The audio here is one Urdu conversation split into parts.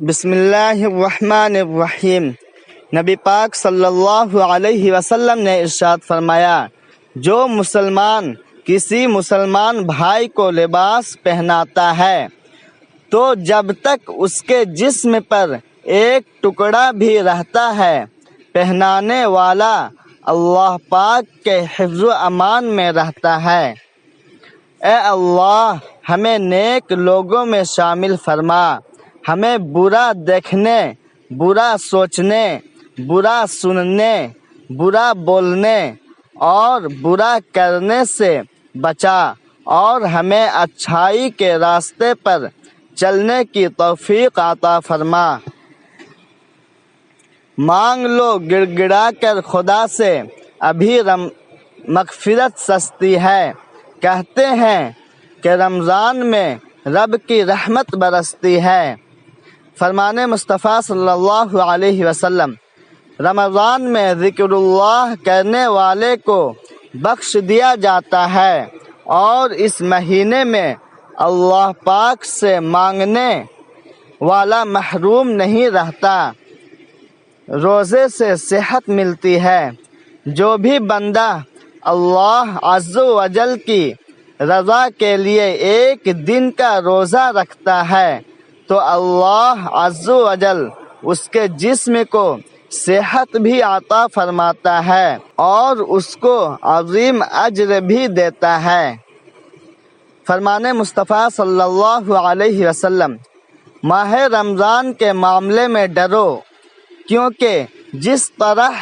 بسم اللہ الرحمن الرحیم۔ نبی پاک صلی اللہ علیہ وسلم نے ارشاد فرمایا، جو مسلمان کسی مسلمان بھائی کو لباس پہناتا ہے تو جب تک اس کے جسم پر ایک ٹکڑا بھی رہتا ہے، پہنانے والا اللہ پاک کے حفظ و امان میں رہتا ہے۔ اے اللہ، ہمیں نیک لوگوں میں شامل فرما، ہمیں برا دیکھنے، برا سوچنے، برا سننے، برا بولنے اور برا کرنے سے بچا، اور ہمیں اچھائی کے راستے پر چلنے کی توفیق عطا فرما۔ مانگ لو گڑ گڑا کر خدا سے، ابھی مغفرت سستی ہے۔ کہتے ہیں کہ رمضان میں رب کی رحمت برستی ہے۔ فرمان مصطفیٰ صلی اللہ علیہ وسلم، رمضان میں ذکر اللہ کرنے والے کو بخش دیا جاتا ہے، اور اس مہینے میں اللہ پاک سے مانگنے والا محروم نہیں رہتا۔ روزے سے صحت ملتی ہے۔ جو بھی بندہ اللہ عز و جل کی رضا کے لیے ایک دن کا روزہ رکھتا ہے تو اللہ عز و جل اس کے جسم کو صحت بھی عطا فرماتا ہے اور اس کو عظیم اجر بھی دیتا ہے۔ فرمان مصطفیٰ صلی اللہ علیہ وسلم، ماہ رمضان کے معاملے میں ڈرو، کیونکہ جس طرح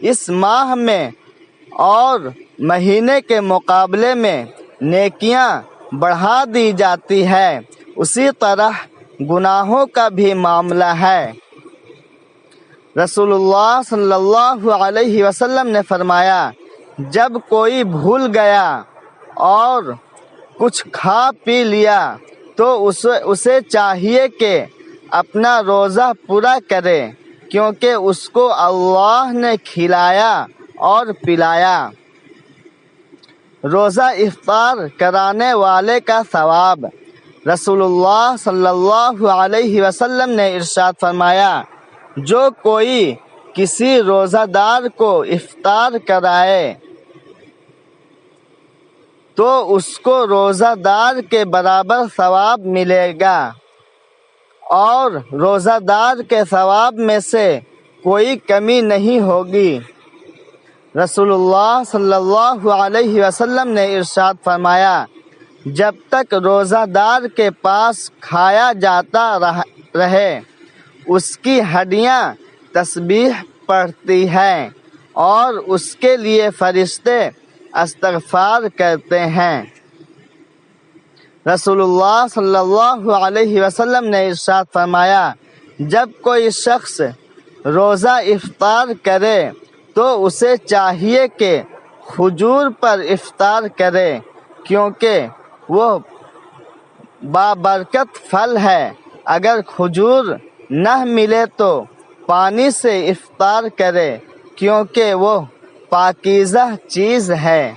اس ماہ میں اور مہینے کے مقابلے میں نیکیاں بڑھا دی جاتی ہے، اسی طرح گناہوں کا بھی معاملہ ہے۔ رسول اللہ صلی اللہ علیہ وسلم نے فرمایا، جب کوئی بھول گیا اور کچھ کھا پی لیا تو اسے چاہیے کہ اپنا روزہ پورا کرے، کیونکہ اس کو اللہ نے کھلایا اور پلایا۔ روزہ افطار کرانے والے کا ثواب۔ رسول اللہ صلی اللہ علیہ وسلم نے ارشاد فرمایا، جو کوئی کسی روزہ دار کو افطار کرائے تو اس کو روزہ دار کے برابر ثواب ملے گا، اور روزہ دار کے ثواب میں سے کوئی کمی نہیں ہوگی۔ رسول اللہ صلی اللہ علیہ وسلم نے ارشاد فرمایا، جب تک روزہ دار کے پاس کھایا جاتا رہے اس کی ہڈیاں تسبیح پڑھتی ہیں اور اس کے لیے فرشتے استغفار کرتے ہیں۔ رسول اللہ صلی اللہ علیہ وسلم نے ارشاد فرمایا، جب کوئی شخص روزہ افطار کرے تو اسے چاہیے کہ کھجور پر افطار کرے، کیونکہ وہ بابرکت پھل ہے۔ اگر کھجور نہ ملے تو پانی سے افطار کرے، کیونکہ وہ پاکیزہ چیز ہے۔